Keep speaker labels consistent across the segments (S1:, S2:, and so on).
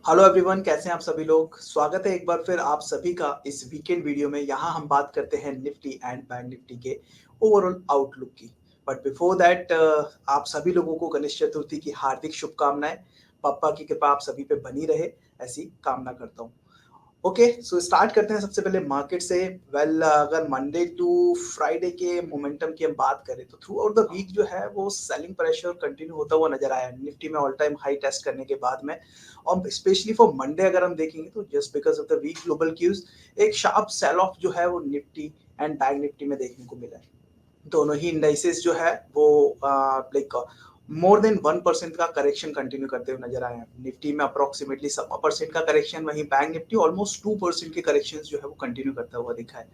S1: Hello everyone, कैसे हैं आप सभी लोग। स्वागत है एक बार फिर आप सभी का इस वीकेंड वीडियो में। यहाँ हम बात करते हैं निफ्टी एंड बैंक निफ्टी के ओवरऑल आउटलुक की। बट बिफोर दैट आप सभी लोगों को गणेश चतुर्थी की हार्दिक शुभकामनाएं। पापा की कृपा आप सभी पे बनी रहे, ऐसी कामना करता हूँ। ओके, सो स्टार्ट करते हैं सबसे पहले मार्केट से। अगर मंडे टू फ्राइडे के मोमेंटम की हम बात करें तो थ्रू आउट द वीक जो है वो सेलिंग प्रेशर कंटिन्यू होता हुआ नजर आया निफ्टी में ऑल टाइम हाई टेस्ट करने के बाद में। और स्पेशली फॉर मंडे अगर हम देखेंगे तो just because of the weak global cues एक शार्प सेल ऑफ जो है वो निफ्टी एंड बैंक निफ्टी में देखने को मिला है। दोनों ही इंडाइसेस जो है वो लाइक मोर देन 1% का करेक्शन कंटिन्यू करते हुए नजर आए हैं। निफ्टी में अप्रोक्सीमेटली 1% का करेक्शन, वहीं बैंक निफ्टी ऑलमोस्ट 2% के करेक्शन जो है वो कंटिन्यू करता हुआ दिखा है।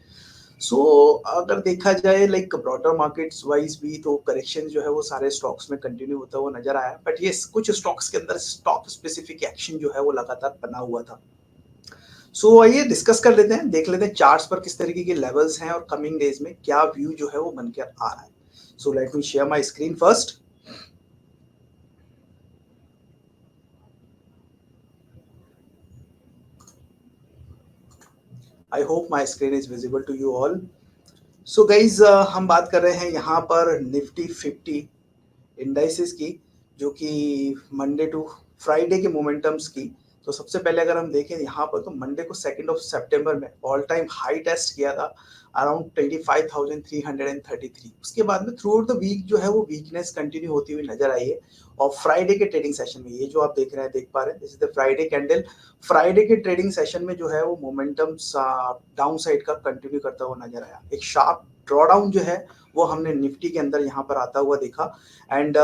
S1: सो अगर देखा जाए लाइक ब्रॉडर मार्केट्स वाइज भी तो करेक्शन जो है वो सारे स्टॉक्स में कंटिन्यू होता हुआ नजर आया। बट ये कुछ स्टॉक्स के अंदर स्टॉक स्पेसिफिक एक्शन जो है वो लगातार बना हुआ था। सो आइए डिस्कस कर लेते हैं, देख लेते हैं चार्ट्स पर किस तरीके के लेवल्स हैं और कमिंग डेज में क्या व्यू जो है वो बनकर आ रहा है। So let me share my screen first. I hope my screen is visible to you all. So guys हम बात कर रहे हैं यहाँ पर निफ्टी 50 इंडाइसेस की, जो कि मंडे टू फ्राइडे के मोमेंटम्स की। तो सबसे पहले अगर हम देखें यहाँ पर तो मंडे को 2 सितंबर में ऑल टाइम हाई टेस्ट किया था अराउंड 25,333। उसके बाद में थ्रू आउट द वीक जो है वो वीकनेस कंटिन्यू होती हुई नजर आई है। और फ्राइडे के ट्रेडिंग सेशन में ये जो आप देख रहे हैं, देख पा रहे हैं, this is the Friday candle. Friday के ट्रेडिंग सेशन में जो है वो मोमेंटम डाउन साइड का कंटिन्यू करता हुआ नजर आया। एक शार्प ड्रॉडाउन जो है वो हमने निफ्टी के अंदर यहाँ पर आता हुआ देखा। एंड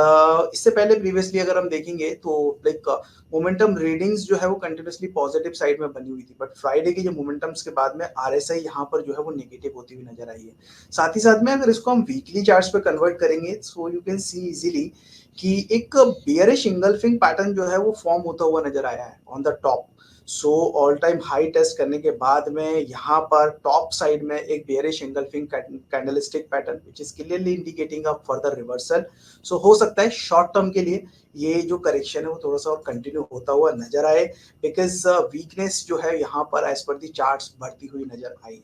S1: इससे पहले प्रीवियसली अगर हम देखेंगे तो लाइक मोमेंटम रीडिंग्स जो है वो कंटिन्यूसली पॉजिटिव साइड में बनी हुई थी। बट फ्राइडे के जो मोमेंटम्स के बाद में आरएसआई यहाँ पर जो है वो नेगेटिव होती हुई नजर आई है। साथ ही साथ में अगर इसको हम वीकली चार्ट्स पे कन्वर्ट करेंगे so you can see easily कि एक बेयरिश इंगल्फिंग पैटर्न जो है वो फॉर्म होता हुआ नजर आया है on the top. So all time high test करने के बाद में यहाँ पर टॉप साइड में एक bearish engulfing candlestick pattern which is clearly indicating a further reversal. So हो सकता है शॉर्ट टर्म के लिए ये जो करेक्शन है वो थोड़ा सा और कंटिन्यू होता हुआ नजर आए, बिकॉज वीकनेस जो है यहाँ पर एज पर दी चार्ट्स बढ़ती हुई नजर आई है।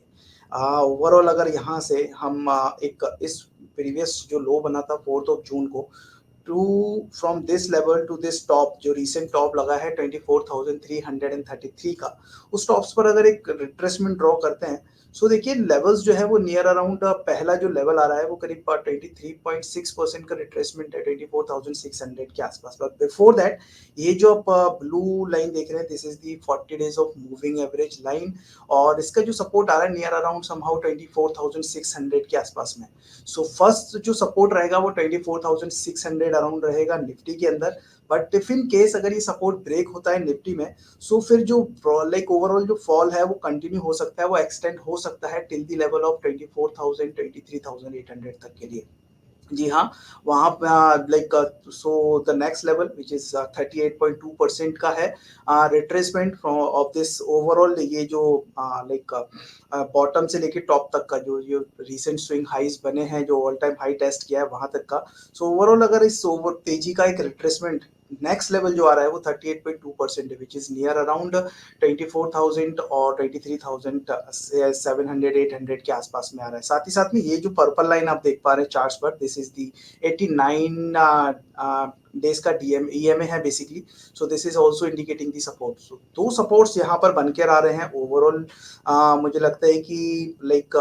S1: ओवरऑल अगर यहाँ से हम एक इस प्रीवियस जो लो बना था 4 जून को to from this level to this top, जो रिसेंट टॉप लगा है 24,333 का, उस टॉप्स पर अगर एक रिट्रेसमेंट ड्रॉ करते हैं सो देखिए लेवल्स जो है वो नियर अराउंड पहला जो लेवल आ रहा है वो करीब 23.6% का रिट्रेसमेंट है 24,600 के आसपास। बट बिफोर दैट ये जो आप ब्लू लाइन देख रहे हैं this is the 40 days of moving average line. और इसका जो सपोर्ट आ रहा है नियर अराउंड समहाउ 24,600 के आसपास में। सो फर्स्ट जो सपोर्ट रहेगा वो 24,600 अराउंड रहेगा निफ्टी के अंदर। बट इफ इन केस अगर ये सपोर्ट ब्रेक होता है निफ्टी में सो फिर जो लाइक ओवरऑल जो फॉल है वो कंटिन्यू हो सकता है, वो एक्सटेंड हो सकता है टिल द लेवल ऑफ 24,000 23,800 तक के लिए। जी हाँ, वहाँ पे like so the next level which is 38.2% का है रिट्रेसमेंट ऑफ दिस ओवरऑल। ये जो लाइक बॉटम से लेके टॉप तक का जो जो रिसेंट स्विंग हाइज बने हैं, जो ऑल टाइम हाई टेस्ट किया है वहां तक का। सो ओवरऑल अगर इस ओवर तेजी का एक रिट्रेसमेंट नेक्स्ट लेवल जो आ रहा है वो 38.2% है विच इज नियर अराउंड 24,000 और 23,700 800 के आसपास में आ रहा है। साथ ही साथ में ये जो पर्पल लाइन आप देख पा रहे हैं चार्ट्स पर, दिस इज दी 89 डेज का डीएम ईएमए है basically. So this is also indicating the support. So दो सपोर्ट्स यहाँ पर बनकर आ रहे हैं ओवरऑल। मुझे लगता है कि लाइक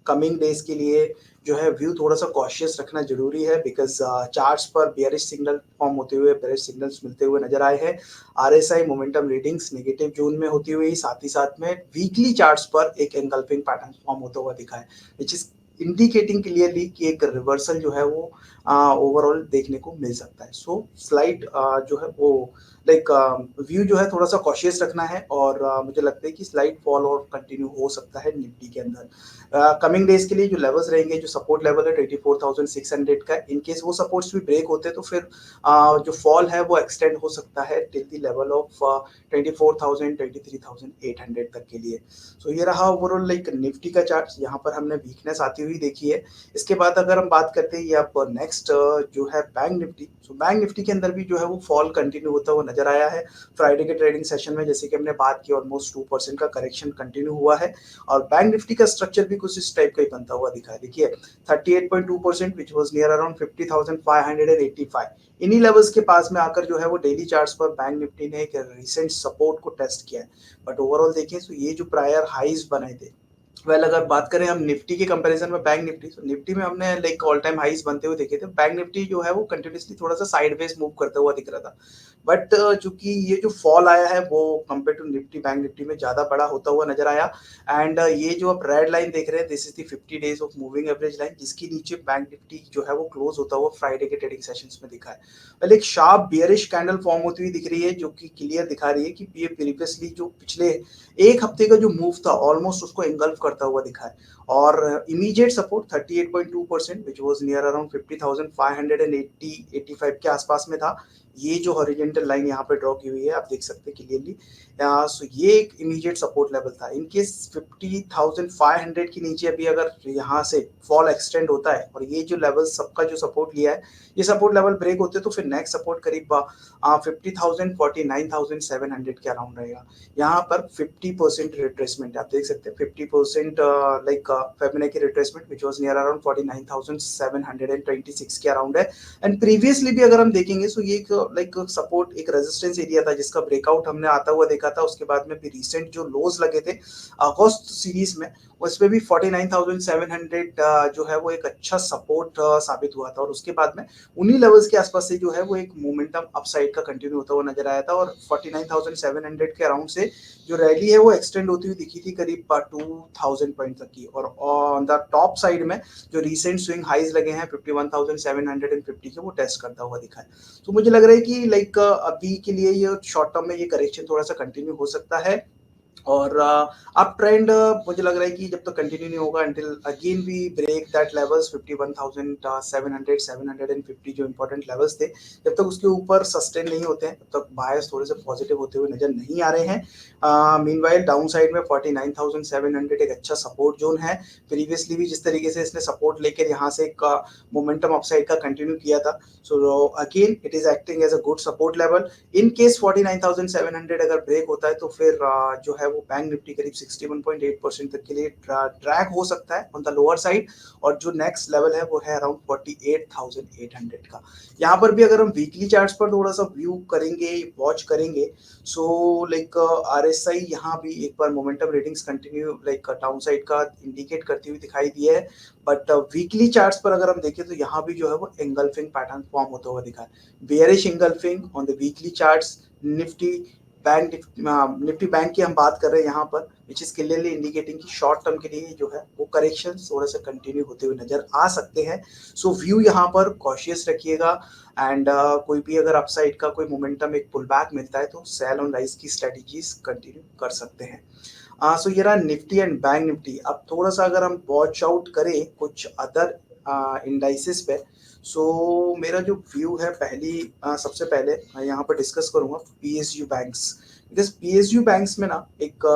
S1: कमिंग डेज के लिए जो है व्यू थोड़ा सा कॉशियस रखना जरूरी है, बिकॉज चार्ट्स पर बेयरिश सिग्नल फॉर्म होते हुए, बेयरिश सिग्नल्स मिलते हुए नजर आए हैं। RSI momentum readings negative zone में होती हुई, साथ ही साथ में वीकली चार्ट्स पर एक एंगल्फिंग पैटर्न फॉर्म होता हुआ दिखा है विच इज इंडिकेटिंग क्लियरली कि एक रिवर्सल जो है वो ओवरऑल देखने को मिल सकता है। सो स्लाइड जो है वो लाइक व्यू जो है थोड़ा सा कॉशियस रखना है। और मुझे लगता है कि स्लाइड फॉल और कंटिन्यू हो सकता है निफ्टी के अंदर। कमिंग डेज के लिए जो लेवल्स रहेंगे, जो सपोर्ट लेवल है 24,600 का, इन केस वो सपोर्ट्स भी ब्रेक होते हैं तो फिर जो फॉल है वो एक्सटेंड हो सकता है टिल द लेवल ऑफ 24,000 23,800 तक के लिए। सो ये रहा ओवरऑल लाइक निफ्टी का चार्ट, यहाँ पर हमने वीकनेस आती हुई देखी है। इसके बाद अगर हम बात करते हैं ये आप नेक्स्ट नेक्स्ट जो है bank Nifty, so bank Nifty के अंदर भी जो है वो फॉल कंटिन्यू होता हुआ नजर आया है फ्राइडे के ट्रेडिंग सेशन में। जैसे कि हमने बात की, ऑलमोस्ट 2% का करेक्शन कंटिन्यू हुआ है और बैंक निफ्टी का स्ट्रक्चर भी कुछ इस टाइप का ही बनता हुआ दिखा है। देखिए 38.2% विच वाज नियर अराउंड 50,585, इन्हीं लेवल्स के पास में आकर जो है वो डेली चार्ट्स पर बैंक निफ्टी ने एक रिसेंट सपोर्ट को टेस्ट किया है। बट ओवरऑल देखें तो ये जो प्रायर हाईज बनाए थे, वेल अगर बात करें हम निफ्टी के कंपैरिजन में बैंक निफ्टी, तो निफ्टी में हमने लाइक ऑल टाइम हाईज बनते हुए देखे थे। बैंक निफ्टी जो है वो कंटिन्यूसली थोड़ा सा साइडवेज मूव करता हुआ दिख रहा था। बट चूंकि ये जो फॉल आया है वो compare to Nifty bank Nifty में ज्यादा बड़ा होता हुआ नजर आया। एंड ये जो आप रेड लाइन देख रहे हैं, this is the 50 days of moving average line, जिसके नीचे बैंक निफ्टी जो है वो क्लोज होता हुआ फ्राइडे के ट्रेडिंग सेशंस में दिखा है। वेल एक शार्प बियरिश कैंडल फॉर्म होती हुई दिख रही है, जो कि क्लियर दिखा रही है कि ये प्रीवियसली जो पिछले एक हफ्ते का जो मूव था ऑलमोस्ट उसको एंगल्फ करता हुआ दिखा है। और immediate support 38.2% which was near around 50,580 85 के आसपास में था। ये जो हॉरिजॉन्टल लाइन यहाँ पे ड्रॉ की हुई है आप देख सकते हैं क्लियरली। सो ये एक इमीडिएट सपोर्ट लेवल था। इन केस 50,500 के नीचे अभी अगर यहाँ से फॉल एक्सटेंड होता है और ये जो लेवल सबका जो सपोर्ट लिया है, ये सपोर्ट लेवल ब्रेक होते तो फिर नेक्स्ट सपोर्ट करीब 50,000 49,700 के अराउंड रहेगा। यहाँ पर 50% रिट्रेसमेंट आप देख सकते हैं, 50% लाइक फेमिना की retracement which was near around 49,726 के अराउंड है। एंड प्रीवियसली भी अगर हम देखेंगे तो ये एक लाइक सपोर्ट एक रेजिस्टेंस एरिया था जिसका ब्रेकआउट हमने आता हुआ देखा था। उसके बाद में भी रिसेंट जो लोज लगे थे अगस्त सीरीज में, उसमें भी 49,700 जो है वो एक अच्छा सपोर्ट साबित हुआ था। और उसके बाद में उन्हीं लेवल्स के आसपास से जो है वो एक मोमेंटम अपसाइड का कंटिन्यू होता हुआ नजर आया था। और 49,700 के अराउंड से जो रैली है वो एक्सटेंड होती हुई दिखी थी करीब 2000 पॉइंट तक की। और ऑन द टॉप साइड में जो रिसेंट स्विंग हाइज लगे हैं 51,750 के, वो टेस्ट करता हुआ दिखा है। तो मुझे लग रहा है कि लाइक अभी के लिए ये शॉर्ट टर्म में ये करेक्शन थोड़ा सा कंटिन्यू हो सकता है। और अप ट्रेंड मुझे लग रहा है कि जब तक कंटिन्यू नहीं होगा until again we break that levels 51,700 750 जो इंपॉर्टेंट लेवल्स थे, जब तक उसके ऊपर सस्टेन नहीं होते हैं तब तक बायर्स थोड़े से पॉजिटिव होते हुए नजर नहीं आ रहे हैं। मीनवाइल डाउन साइड में 49,700 एक अच्छा सपोर्ट जोन है। प्रीवियसली भी जिस तरीके से इसने सपोर्ट लेकर यहाँ से एक मोमेंटम अपसाइड का कंटिन्यू किया था, so again it is acting as a good support level. In case 49,700 अगर ब्रेक होता है तो फिर जो है वो बैंक निफ्टी करीब 61.8% तक के लिए ट्रैक हो सकता है ऑन द लोअर साइड। और जो नेक्स्ट लेवल है वो है अराउंड 48,800 का। यहाँ पर भी अगर हम वीकली चार्ट्स पर थोड़ा सा व्यू करेंगे, वॉच करेंगे, सो लाइक आरएसआई यहाँ भी एक बार momentum readings continue like down side का इंडिकेट करती हुई दिखाई दी है। बट वीकली चार्ट्स पर अगर हम देखें तो यहाँ भी जो है वो एंगल्फिंग पैटर्न फॉर्म होता हुआ दिखा है। Bearish engulfing on the weekly charts. Nifty bank की हम बात कर रहे हैं यहाँ पर, विच इज क्लियरली इंडिकेटिंग कि शॉर्ट टर्म के लिए जो है वो करेक्शन थोड़ा सा कंटिन्यू होते हुए नजर आ सकते हैं। सो व्यू यहाँ पर कॉशियस रखिएगा। एंड कोई भी अगर अपसाइड का कोई मोमेंटम एक पुल बैक मिलता है तो सेल ऑन राइज की स्ट्रेटजीज कंटिन्यू कर सकते हैं। सो ये रहा निफ्टी एंड बैंक निफ्टी। अब थोड़ा सा अगर हम वॉच आउट करें कुछ अदर इंडाइसिस पे, सो मेरा जो व्यू है सबसे पहले मैं यहाँ पर डिस्कस करूंगा PSU banks. Because PSU banks में ना एक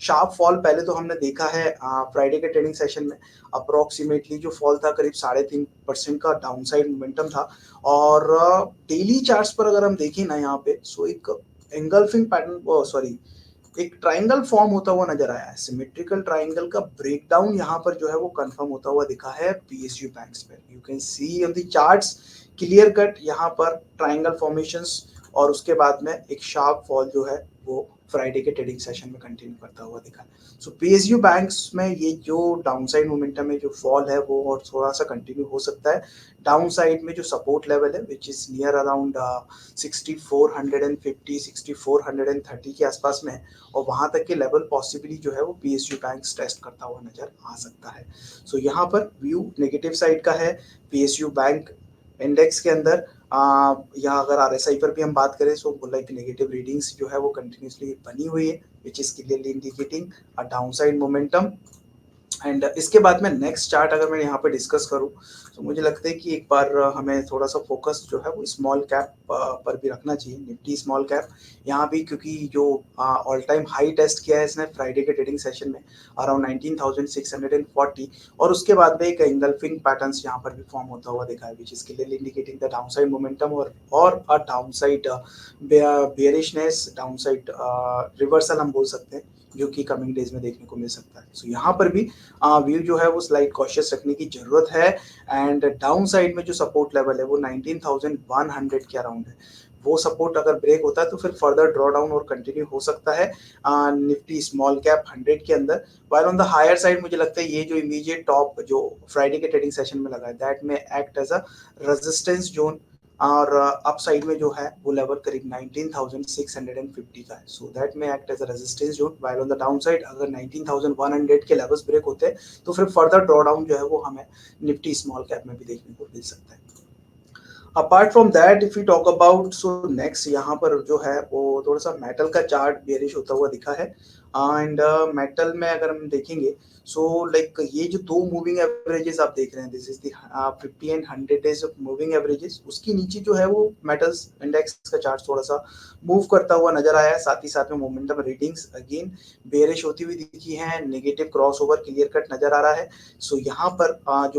S1: शार्प फॉल पहले तो हमने देखा है फ्राइडे के ट्रेडिंग सेशन में। अप्रोक्सीमेटली जो फॉल था करीब 3.5% का डाउन साइड मोमेंटम था। और डेली चार्ट्स पर अगर हम देखें ना यहाँ पे, सो एक एंगल्फिंग पैटर्न सॉरी एक ट्रायंगल फॉर्म होता हुआ नजर आया है। सिमेट्रिकल ट्रायंगल का ब्रेकडाउन यहाँ पर जो है वो कंफर्म होता हुआ दिखा है पीएसयू बैंक्स पे। You can see on the charts clear cut यहाँ पर ट्रायंगल फॉर्मेशंस। और उसके बाद में एक शार्प फॉल जो है वो फ्राइडे के ट्रेडिंग सेशन में कंटिन्यू करता हुआ दिखा। सो पीएसयू बैंक्स में ये जो डाउनसाइड मोमेंटम है, जो फॉल है वो और थोड़ा सा कंटिन्यू हो सकता है। डाउन साइड में जो सपोर्ट लेवल है विच इज नियर अराउंड 6450 6430 के आसपास में है। और वहां तक के लेवल पॉसिबली जो है वो पीएसयू बैंक्स टेस्ट करता हुआ नजर आ सकता है। सो यहाँ पर व्यू नेगेटिव साइड का है पीएसयू बैंक इंडेक्स के अंदर। यहाँ अगर आरएसआई पर भी हम बात करें सो लाइक नेगेटिव रीडिंग्स जो है वो कंटिन्यूसली बनी हुई है विच is clearly indicating a downside momentum. And इसके बाद में नेक्स्ट चार्ट अगर मैं यहाँ पे डिस्कस करूँ तो मुझे लगता है कि एक बार हमें थोड़ा सा फोकस जो है वो स्मॉल कैप पर भी रखना चाहिए, निफ्टी स्मॉल कैप यहाँ भी, क्योंकि जो ऑल टाइम हाई टेस्ट किया है इसने फ्राइडे के ट्रेडिंग सेशन में अराउंड 19,640, और उसके बाद में एक एंगल्फिंग पैटर्न्स यहाँ पर भी फॉर्म होता हुआ दिखा है, विच is clearly indicating the downside momentum और अ डाउनसाइड बेयरिशनेस, डाउनसाइड रिवर्सल हम बोल सकते हैं, जो कि कमिंग डेज में देखने को मिल सकता है। सो यहाँ पर भी व्यू जो है वो स्लाइड कॉशियस रखने की जरूरत है। एंड डाउन साइड में जो सपोर्ट लेवल है वो 19,100 के अराउंड है, वो सपोर्ट अगर ब्रेक होता है तो फिर फर्दर ड्रॉ डाउन और कंटिन्यू हो सकता है निफ्टी स्मॉल कैप 100 के अंदर। While on the higher side मुझे लगता है ये जो इमीडिएट टॉप जो फ्राइडे के ट्रेडिंग सेशन में लगा है that may act as a resistance zone, और अप साइड में जो है वो लेवल करीब 19,650 का है, so that may act as a resistance zone. While on the down side अगर 19,100 के लेवल्स ब्रेक होते हैं तो फिर फर्दर ड्रॉ डाउन जो है वो हमें निफ्टी स्मॉल कैप में भी देखने को मिल सकता है। Apart from that if you talk about, so next यहाँ पर जो है वो थोड़ा सा मेटल का चार्ट बेरिश होता हुआ दिखा है। एंड मेटल में अगर हम देखेंगे सो लाइक ये जो दो मूविंग एवरेजेस आप देख रहे हैं, this is the 50 and 100 days of moving averages, उसके नीचे जो है वो मेटल्स इंडेक्स का चार्ट थोड़ा सा मूव करता हुआ नजर आया है। साथ ही साथ में मोमेंटम रीडिंग्स अगेन बेरिश होती हुई दिखी है, नेगेटिव क्रॉसओवर क्लियर कट नजर आ रहा है। सो यहाँ पर जो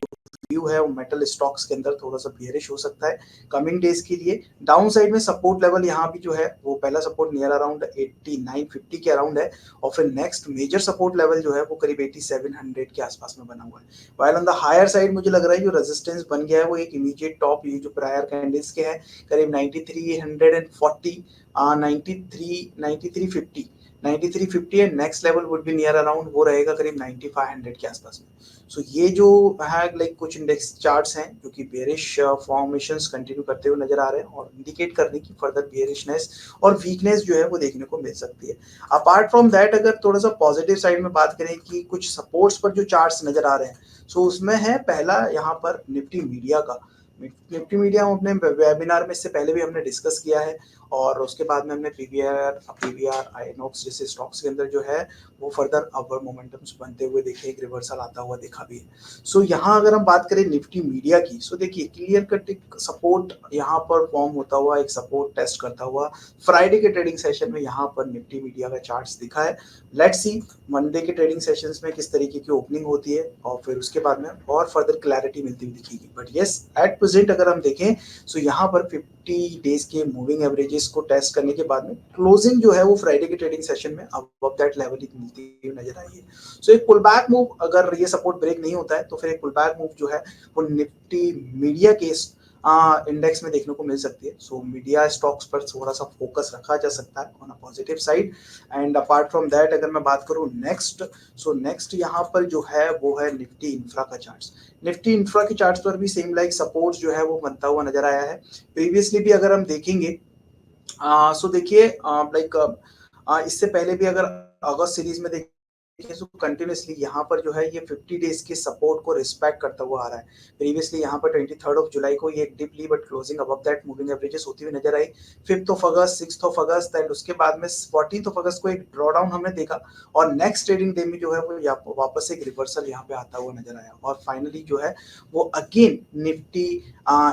S1: व्यू है वो मेटल स्टॉक्स के अंदर थोड़ा सा बेयरिश हो सकता है कमिंग डेज के लिए। डाउन साइड में सपोर्ट लेवल यहाँ भी जो है वो पहला सपोर्ट नियर अराउंड 8950 के अराउंड है, और फिर नेक्स्ट मेजर सपोर्ट लेवल जो है वो करीब 8700 के आसपास में बना हुआ है। While on the higher side मुझे लग रहा है जो रेजिस्टेंस बन गया है वो एक इमीडिएट टॉप ये जो प्रायर कैंडल्स के है करीब 9340, 9350 9350 and next level would be near around वो रहेगा करीब 9500 के आसपास में। सो ये जो है लाइक कुछ इंडेक्स चार्ट्स हैं जो कि बेरिश फॉर्मेशंस कंटिन्यू करते हुए नजर आ रहे हैं और इंडिकेट करने की फर्दर बेरिशनेस और वीकनेस जो है वो देखने को मिल सकती है। अपार्ट फ्रॉम दैट अगर थोड़ा सा पॉजिटिव साइड में बात करें कि कुछ सपोर्ट्स पर जो चार्ट्स नजर आ रहे हैं, सो उसमें है पहला यहाँ पर निफ्टी मीडिया का। निफ्टी मीडिया हम अपने वेबिनार में इससे पहले भी हमने डिस्कस किया है, और उसके बाद में हमने पीवीआर आइनॉक्स जैसे स्टॉक्स के अंदर जो है वो फर्दर अपवर्ड मोमेंटम्स बनते हुए देखे, एक रिवर्सल आता हुआ देखा भी है। सो यहाँ अगर हम बात करें निफ्टी मीडिया की, सो देखिए क्लियर कट एक सपोर्ट यहाँ पर फॉर्म होता हुआ, एक सपोर्ट टेस्ट करता हुआ फ्राइडे के ट्रेडिंग सेशन में यहाँ पर निफ्टी मीडिया का चार्ट्स दिखा है। लेट्स सी मंडे के ट्रेडिंग सेशंस में किस तरीके की ओपनिंग होती है और फिर उसके बाद में और फर्दर क्लैरिटी मिलती हुई दिखेगी। बट यस एट प्रेजेंट अगर हम देखें सो यहाँ पर 50 डेज के मूविंग एवरेजेस को टेस्ट करने के बाद में क्लोजिंग जो है वो फ्राइडे के ट्रेडिंग सेशन में अबव दैट लेवल ही मिलती हुई नजर आई है। सो एक पुल बैक मूव अगर ये सपोर्ट ब्रेक नहीं होता है तो फिर एक पुल बैक मूव जो है वो निफ्टी मीडिया के इंडेक्स में देखने को मिल सकती है। सो मीडिया स्टॉक्स पर थोड़ा सा फोकस रखा जा सकता है on a positive side. And apart from that अगर मैं बात करूं नेक्स्ट, सो नेक्स्ट यहाँ पर जो है वो है निफ्टी इंफ्रा का चार्ट्स। निफ्टी इंफ्रा के चार्ट्स पर भी सेम लाइक सपोर्ट जो है वो बनता हुआ नजर आया है। प्रीवियसली भी अगर हम देखेंगे सो देखिए लाइक इससे पहले भी अगर अगस्त सीरीज में देखें तो कंटिन्यूसली यहाँ पर जो है ये 50 डेज के सपोर्ट को रिस्पेक्ट करता हुआ आ रहा है। प्रीवियसली यहाँ पर 23 ऑफ जुलाई को ये एक डिप ली but closing above that moving averages होती हुई नजर आई। 5 of August, 6 of August and उसके बाद में 14 ऑफ अगस्त को एक ड्रॉ डाउन हमने देखा, और नेक्स्ट ट्रेडिंग डे में जो है वो वापस एक रिवर्सल यहाँ पे आता हुआ नजर आया, और फाइनली जो है वो अगेन निफ्टी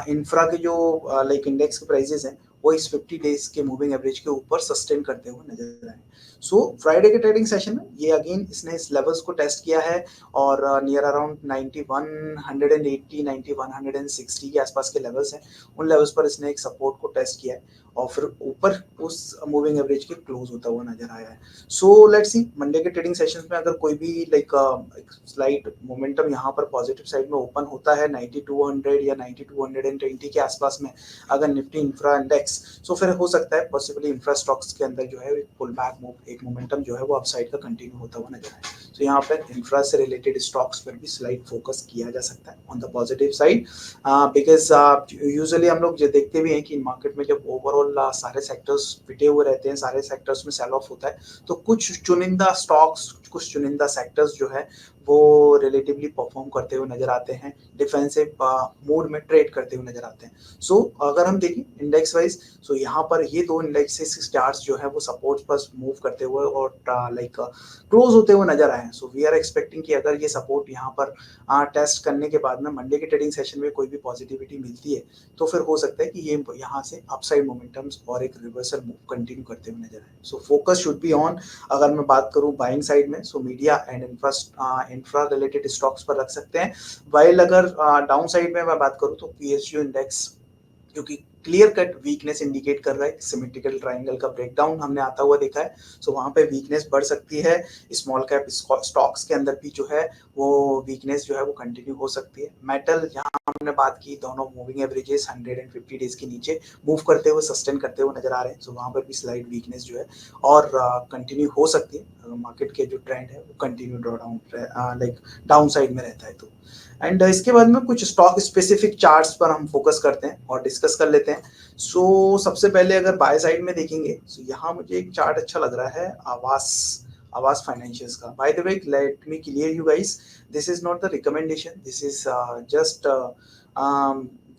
S1: इंफ्रा के जो लाइक इंडेक्स के प्राइजेस हैं वो इस 50 डेज के मूविंग एवरेज के ऊपर सस्टेन करते हुए नजर आए। सो फ्राइडे के ट्रेडिंग सेशन में ये अगेन इसने इस लेवल्स को टेस्ट किया है, और नियर अराउंड 9180 9160 के आसपास के लेवल्स हैं, उन लेवल्स पर इसने एक सपोर्ट को टेस्ट किया है और फिर ऊपर उस मूविंग एवरेज के क्लोज होता हुआ नजर आया है। सो लेट्स सी मंडे के ट्रेडिंग सेशंस में अगर कोई भी लाइक स्लाइड मोमेंटम यहाँ पर पॉजिटिव साइड में ओपन होता है 9200 या 9220 के आसपास में अगर निफ्टी इंफ्रा इंडेक्स, सो फिर हो सकता है पॉसिबली इंफ्रा स्टॉक्स के अंदर जो है एक पुल बैक मूव, एक मोमेंटम जो है वो अपसाइड का कंटिन्यू होता हुआ नजर आए। तो यहाँ पर इंफ्रा से रिलेटेड स्टॉक्स पर भी स्लाइड फोकस किया जा सकता है on the positive side, because usually हम लोग देखते भी हैं कि मार्केट में जब ओवरऑल सारे सेक्टर्स पिटे हुए रहते हैं, सारे सेक्टर्स में सेल ऑफ होता है, तो कुछ चुनिंदा स्टॉक्स, कुछ चुनिंदा सेक्टर्स जो है वो रिलेटिवली परफॉर्म करते हुए नजर आते हैं, डिफेंसिव मोड में ट्रेड करते हुए नजर आते हैं। सो अगर हम देखें इंडेक्स वाइज, सो यहाँ पर ये दो इंडेक्सेस चार्ट्स जो है वो सपोर्ट पर मूव करते हुए और लाइक क्लोज होते हुए नजर आए हैं। सो वी आर एक्सपेक्टिंग कि अगर ये सपोर्ट यहाँ पर टेस्ट करने के बाद में मंडे के ट्रेडिंग सेशन में कोई भी पॉजिटिविटी मिलती है तो फिर हो सकता है कि ये यहाँ से अपसाइड मोमेंटम्स और एक रिवर्सल मूव कंटिन्यू करते हुए नजर आए। So focus should be on, अगर मैं बात करूँ बाइंग साइड में, so media and infra related stocks पर रख सकते हैं। वाइल अगर डाउन साइड में मैं बात करूँ तो पीएसयू इंडेक्स क्योंकि क्लियर कट वीकनेस इंडिकेट कर रहा है, सिमेट्रिकल ट्रायंगल का ब्रेकडाउन हमने आता हुआ देखा है। सो वहां पे वीकनेस बढ़ सकती है। स्मॉल कैप स्टॉक्स के अंदर भी जो है वो वीकनेस जो है वो कंटिन्यू हो सकती है। मेटल यहाँ हमने बात की, दोनों मूविंग एवरेजेस 150 डेज के नीचे मूव करते हुए सस्टेन करते हुए नजर आ रहे हैं। सो वहां पर भी स्लाइड वीकनेस जो है और कंटिन्यू हो सकती है। मार्केट के जो ट्रेंड है वो continue draw down like down side में रहता है। तो एंड इसके बाद में कुछ स्टॉक स्पेसिफिक चार्ट्स पर हम फोकस करते हैं और डिस्कस कर लेते हैं। सो सबसे पहले अगर बाय साइड में देखेंगे तो यहाँ मुझे एक चार्ट अच्छा लग रहा है आवास आवास फाइनेंशियल्स का। By the way let me clear you guys, this is not the recommendation, this is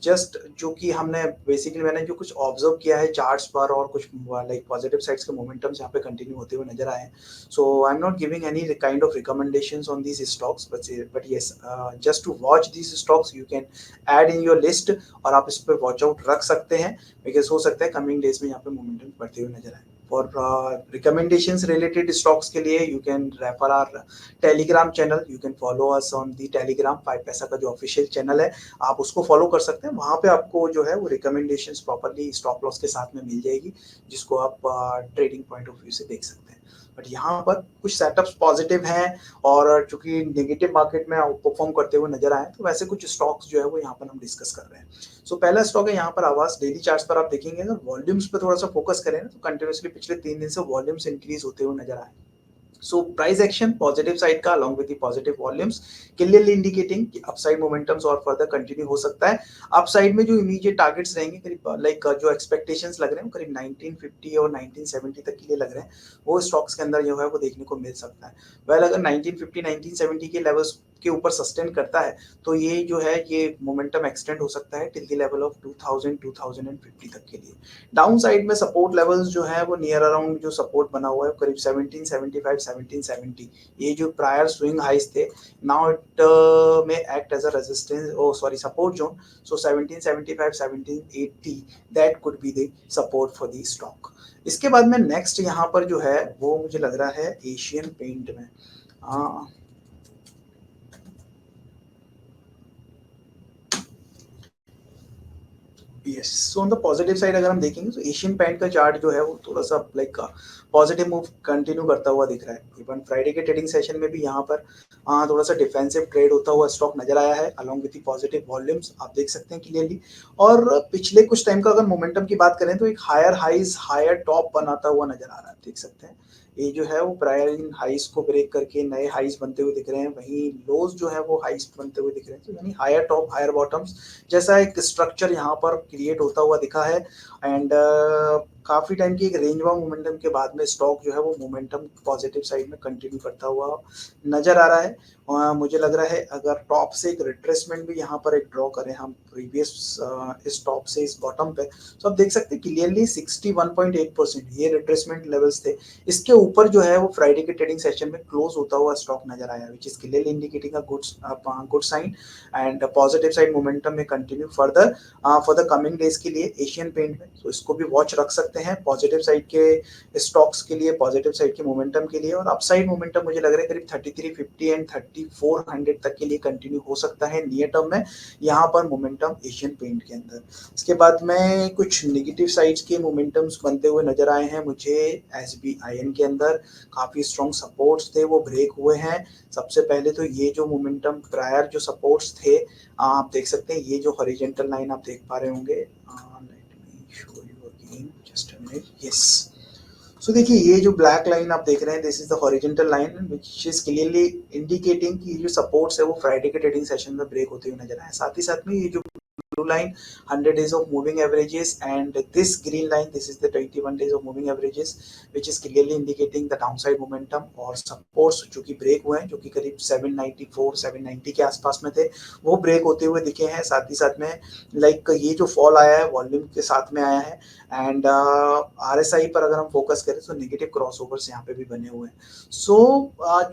S1: just जो कि हमने बेसिकली मैंने जो कुछ ऑब्जर्व किया है चार्ट्स पर और कुछ लाइक पॉजिटिव साइड्स के मोमेंटम्स यहाँ पे कंटिन्यू होते हुए नजर आए हैं। So I am not giving any kind of recommendations on these stocks, but yes just to watch these stocks you can add in your list और आप इस पर वॉच आउट रख सकते हैं, बिकॉज हो सकता है कमिंग डेज में यहाँ पे मोमेंटम बढ़ते हुए नजर आए। फॉर recommendations related stocks के लिए you can refer our telegram channel, you can follow us on the telegram 5 पैसा का जो ऑफिशियल चैनल है आप उसको फॉलो कर सकते हैं। वहां पे आपको जो है वो रिकमेंडेशंस प्रॉपर्ली स्टॉप लॉस के साथ में मिल जाएगी जिसको आप ट्रेडिंग पॉइंट ऑफ व्यू से देख सकते हैं। बट यहाँ पर कुछ सेटअप्स पॉजिटिव हैं और चूंकि नेगेटिव मार्केट में आउट परफॉर्म करते हुए नजर आए तो वैसे कुछ स्टॉक्स जो है वो यहाँ पर हम डिस्कस कर रहे हैं। सो पहला स्टॉक है यहाँ पर आवास। डेली चार्ट्स पर आप देखेंगे अगर वॉल्यूम्स पे थोड़ा सा फोकस करें ना तो कंटिन्यूसली पिछले 3 दिन से वॉल्यूम्स इंक्रीज होते हुए नजर आए। So price action positive side का along with the positive volumes clearly indicating कि upside momentums और further continue हो सकता है। upside में जो immediate targets रहेंगे करीब like जो expectations लग रहे हैं करीब 1950 और 1970 तक के लिए लग रहे हैं, वो स्टॉक्स के अंदर जो है वो देखने को मिल सकता है। वेल अगर 1950 1970 के लेवल्स के ऊपर सस्टेन करता है तो ये जो है ये मोमेंटम एक्सटेंड हो सकता है टिल द लेवल ऑफ 2000 2050 तक के लिए। डाउन साइड में सपोर्ट लेवल्स जो है वो नियर अराउंड जो सपोर्ट बना हुआ है करीब 1775 1770, ये जो प्रायर स्विंग हाइस थे now it may act as a resistance oh sorry support zone. So 1775 1780 that could be the support for the stock. इसके बाद में नेक्स्ट यहाँ पर जो है वो मुझे लग रहा है एशियन पेंट में। Yes, so on the positive side अगर हम देखेंगे तो एशियन पेंट का चार्ट जो है वो थोड़ा सा लाइक पॉजिटिव मूव कंटिन्यू करता हुआ दिख रहा है। इवन फ्राइडे के ट्रेडिंग सेशन में भी यहाँ पर थोड़ा सा डिफेंसिव ट्रेड होता हुआ स्टॉक नजर आया है along with the positive volumes आप देख सकते हैं क्लियरली। और पिछले कुछ टाइम का अगर मोमेंटम की बात करें तो एक हायर हाइज हायर टॉप बनाता हुआ नजर आ रहा है, देख सकते हैं ये जो है वो प्रायर इन हाइस को ब्रेक करके नए हाइस बनते हुए दिख रहे हैं, वहीं लोज जो है वो हाइस बनते हुए दिख रहे हैं। तो यानी हायर टॉप हायर बॉटम्स जैसा एक स्ट्रक्चर यहाँ पर क्रिएट होता हुआ दिखा है। एंड काफी टाइम की एक रेंज बाउंड मोमेंटम के बाद में स्टॉक जो है वो मोमेंटम पॉजिटिव साइड में कंटिन्यू करता हुआ नजर आ रहा है। मुझे लग रहा है अगर टॉप से एक रिट्रेसमेंट भी यहाँ पर एक ड्रॉ करें हम प्रीवियस इस टॉप से इस बॉटम पे तो आप देख सकते हैं क्लियरली 61.8% ये रिट्रेसमेंट लेवल्स थे। इसके ऊपर जो है वो फ्राइडे के ट्रेडिंग सेशन में क्लोज होता हुआ स्टॉक नजर आया which is clearly indicating a good sign and positive side momentum में continue further for the coming days के लिए एशियन पेंट में। तो इसको भी वॉच रख सकते हैं पॉजिटिव साइड के स्टॉक्स के लिए, पॉजिटिव साइड के मोमेंटम के लिए। और अपसाइड मोमेंटम मुझे लग रहा है करीब 3350 एंड 3400 तक के लिए कंटिन्यू हो सकता है नियर टर्म में यहाँ पर मोमेंटम एशियन पेंट के अंदर। इसके बाद में कुछ नेगेटिव साइड्स के मोमेंटम्स बनते हुए नजर आए हैं मुझे। SBIN के अंदर काफी स्ट्रॉन्ग सपोर्ट्स थे वो ब्रेक हुए हैं। सबसे पहले तो ये जो मोमेंटम प्रायर जो सपोर्ट्स थे आप देख सकते हैं, ये जो हॉरिजॉन्टल लाइन आप देख पा रहे होंगे, यस सो देखिए ये जो ब्लैक लाइन आप देख रहे हैं this is the horizontal line which is clearly indicating कि जो सपोर्ट्स है वो फ्राइडे के ट्रेडिंग सेशन में ब्रेक होते हुए नजर आए। साथ ही साथ में ये जो blue line 100 days of moving averages, and this green line, this is the 21 days of moving averages, which is clearly indicating the downside momentum. और सपोर्ट्स जो कि ब्रेक हुए हैं, जो कि करीब 794 790 के आसपास में थे, वो ब्रेक होते हुए दिखे हैं। साथ ही साथ में लाइक ये जो फॉल आया है वॉल्यूम के साथ में आया है, एंड RSI पर अगर हम फोकस करें तो नेगेटिव क्रॉसओवर्स यहाँ पे भी बने हुए हैं। सो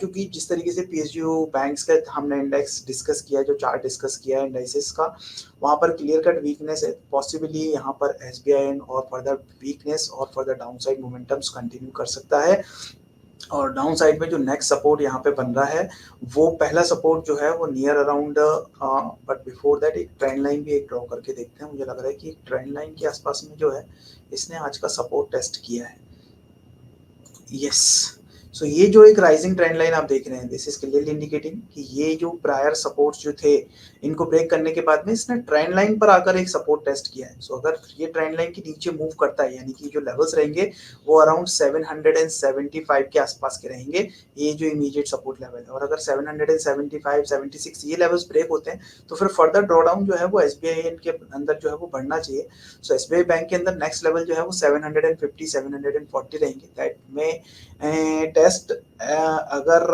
S1: चूंकि जिस तरीके से PSU बैंक्स का हमने इंडेक्स डिस्कस किया, जो चार्ट डिस्कस किया है इंडाइसेस का, वहां पर क्लियर कट वीकनेस है। पॉसिबली यहाँ पर SBI और फर्दर वीकनेस और फर्दर डाउनसाइड मोमेंटम्स कंटिन्यू कर सकता है। और डाउन साइड में जो नेक्स्ट सपोर्ट यहाँ पे बन रहा है, वो पहला सपोर्ट जो है वो near around, but before that एक ट्रेंड लाइन भी एक ड्रॉ करके देखते हैं। मुझे लग रहा है कि ट्रेंड लाइन के आसपास में जो है इसने आज का सपोर्ट टेस्ट किया है। यस, सो ये जो एक राइजिंग ट्रेंड लाइन आप देख रहे हैं, दिस इज क्लियरली इंडिकेटिंग कि ये जो प्रायर सपोर्ट्स जो थे, इनको ब्रेक करने के बाद में इसने ट्रेंड लाइन पर आकर एक सपोर्ट टेस्ट किया है। सो अगर ये ट्रेंड लाइन के नीचे मूव करता है, यानी कि जो लेवल्स रहेंगे वो अराउंड 775 के आसपास के रहेंगे, ये जो इमीडिएट सपोर्ट लेवल है। और अगर 775 76 ये लेवल्स ब्रेक होते हैं तो फिर फर्दर ड्रॉडाउन जो है वो SBI के अंदर जो है वो बढ़ना चाहिए। सो SBI बैंक के अंदर नेक्स्ट लेवल जो है वो 750 740 रहेंगे। दैट में टेस्ट अगर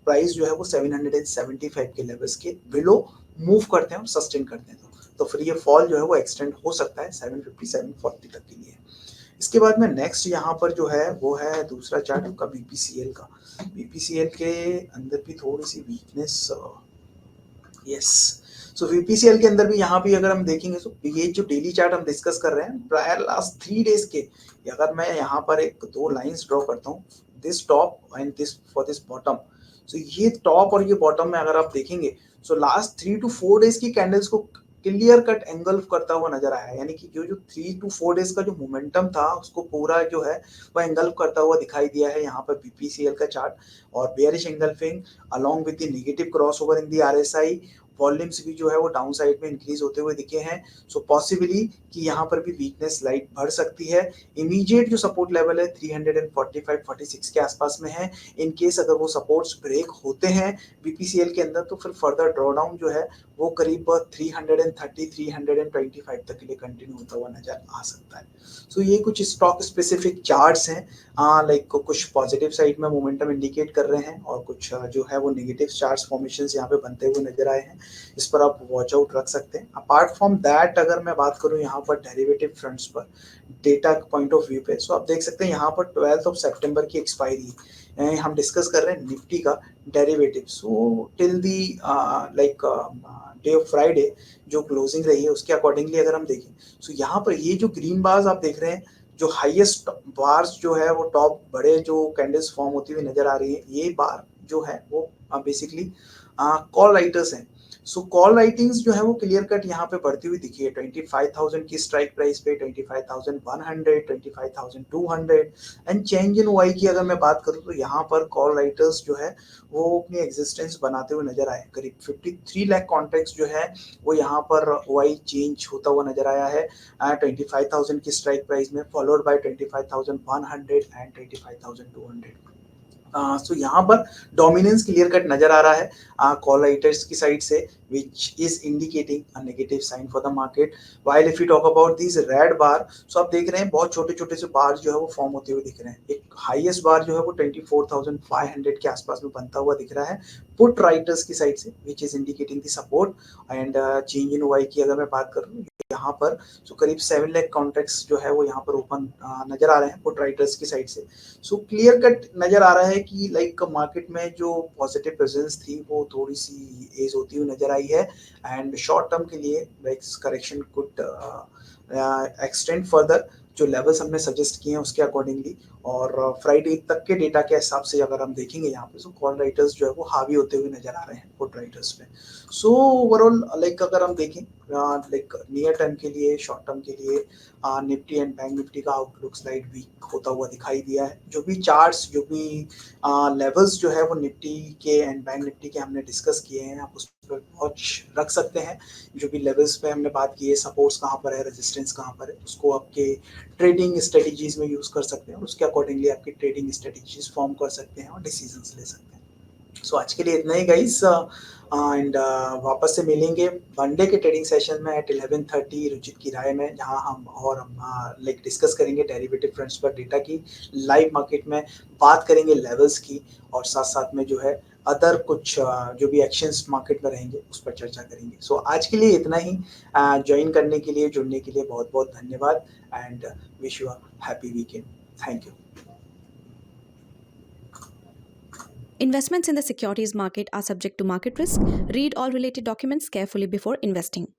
S1: प्राइस जो है वो 775 के लेवल्स के बिलो मूव करते हैं और सस्टेन करते हैं तो फिर ये फॉल जो है वो एक्सटेंड हो सकता है 750 740 तक के लिए। इसके बाद में नेक्स्ट यहाँ पर जो है वो है दूसरा चार्ट उनका BPCL का। BPCL के अंदर भी थोड़ी सी वीकनेस, यस। सो BPCL के अंदर भी यहाँ भी अगर हम देखेंगे तो ये जो डेली चार्ट हम डिस्कस कर रहे हैं प्रायर लास्ट 3 डेज के, अगर मैं यहाँ पर एक 2 लाइंस ड्रॉ करता हूँ, this top and this for this bottom. So ये टॉप और ये बॉटम में अगर आप देखेंगे, सो लास्ट 3 to 4 डेज की कैंडल्स को क्लियर कट एंगल्फ करता हुआ नजर आया है। यानी कि जो 3 to 4 डेज का जो मोमेंटम था उसको पूरा जो है वह एंगल्फ करता हुआ दिखाई दिया है यहाँ पर BPCL का चार्ट। और bearish engulfing along with the negative crossover in the RSI, volumes भी जो है वो डाउन साइड में इंक्रीज होते हुए दिखे हैं। सो पॉसिबली कि यहाँ पर भी वीकनेस लाइट बढ़ सकती है। इमीडिएट जो सपोर्ट लेवल है 345 46 के आसपास में है। इन केस अगर वो सपोर्ट्स ब्रेक होते हैं BPCL के अंदर तो फिर फर्दर ड्रॉडाउन जो है वो करीब 330 325 तक के लिए कंटिन्यू होता हुआ नजर आ सकता है। सो ये कुछ स्टॉक स्पेसिफिक चार्ट्स हैं, लाइक कुछ पॉजिटिव साइड में मोमेंटम इंडिकेट कर रहे हैं और कुछ जो है वो नेगेटिव चार्ट्स फॉर्मेशंस यहाँ पे बनते हुए नजर आए हैं। इस पर आप वॉच आउट रख सकते हैं। अपार्ट फ्रॉम दैट अगर मैं बात करूँ यहाँ पर डेरिवेटिव फ्रंट्स पर डेटा पॉइंट ऑफ व्यू पे, सो आप देख सकते हैं यहाँ पर 12 सितंबर की एक्सपायरी हम डिस्कस कर रहे हैं निफ्टी का derivative. So till the like day of Friday जो क्लोजिंग रही है उसके अकॉर्डिंगली अगर हम देखें, सो यहाँ पर ये जो ग्रीन बार्स आप देख रहे हैं, जो हाईएस्ट बार्स जो है वो टॉप बड़े जो कैंडल्स फॉर्म होती हुई नजर आ रही है, ये बार जो है वो बेसिकली कॉल राइटर्स हैं। सो कॉल राइटिंग्स जो है वो क्लियर कट यहाँ पे बढ़ती हुई दिखी है 25,000 की स्ट्राइक प्राइस पे, 25,100 25,200 एंड चेंज इन वाई की अगर मैं बात करूँ तो यहाँ पर कॉल राइटर्स जो है वो अपनी एग्जिस्टेंस बनाते हुए नजर आए। करीब 53 लाख कॉन्ट्रैक्ट्स जो है वो यहाँ पर वाई चेंज होता हुआ नजर आया है 25,000 की स्ट्राइक प्राइस में, फॉलोड बाय 25,100 एंड 25,200। सो यहाँ पर डोमिनेंस क्लियर कट नजर आ रहा है कॉल राइटर्स की साइड से, which is indicating a negative sign for the market. While if we talk about these red bar, so आप देख रहे हैं बहुत छोटे छोटे से बार जो है वो फॉर्म होते हुए दिख रहे हैं। एक हाईएस्ट बार जो है वो 24,500 के आसपास में बनता हुआ दिख रहा है पुट राइटर्स की साइड से, which is indicating the support and change in Y की अगर मैं बात करूँ यहाँ पर, सो करीब 7 लाख कॉन्ट्रैक्ट्स जो है वो यहाँ पर ओपन नजर आ रहे हैं पुट राइटर्स की साइड से। सो क्लियर कट नजर आ रहा है कि लाइक मार्केट में जो पॉजिटिव प्रेजेंस थी वो थोड़ी सी एज होती हुई नजर आई है एंड शॉर्ट टर्म के लिए like correction could extend further जो लेवल्स हमने सजेस्ट किए हैं उसके अकॉर्डिंगली। और फ्राइडे तक के डेटा के हिसाब से अगर हम देखेंगे यहाँ पे, तो कॉल राइटर्स जो है वो हावी होते हुए नजर आ रहे हैं पुट राइटर्स पे। सो ओवरऑल लाइक अगर हम देखें लाइक नियर टर्म के लिए, शॉर्ट टर्म के लिए निफ्टी एंड बैंक निफ्टी का आउटलुक स्लाइड वीक होता हुआ दिखाई दिया है। जो भी चार्ट्स, जो भी लेवल्स जो है वो निफ्टी के एंड बैंक निफ्टी के हमने डिस्कस किए हैं, आप उस पर वॉच रख सकते हैं। जो भी लेवल्स पे हमने बात की है, सपोर्ट्स कहाँ पर है, रेजिस्टेंस कहाँ पर है, उसको आपके ट्रेडिंग स्ट्रेटजीज में यूज कर सकते हैं और उसके अकॉर्डिंगली आपकी ट्रेडिंग स्ट्रेटजीज फॉर्म कर सकते हैं और डिसीजंस ले सकते हैं। सो आज के लिए इतना ही गाइस, एंड वापस से मिलेंगे मंडे के ट्रेडिंग सेशन में एट 11:30 रुचित की राय में, जहां हम लाइक डिस्कस करेंगे डेरिवेटिव ट्रांसफर डेटा की लाइव मार्केट में, बात करेंगे लेवल्स की, और साथ साथ में जो है अदर कुछ जो भी एक्शंस मार्केट में रहेंगे उस पर चर्चा करेंगे। सो आज के लिए इतना ही। ज्वाइन करने के लिए, जुड़ने के लिए बहुत बहुत धन्यवाद, and wish you a happy weekend. Thank you.
S2: Investments in the securities market are subject to market risk. Read all related documents carefully before investing.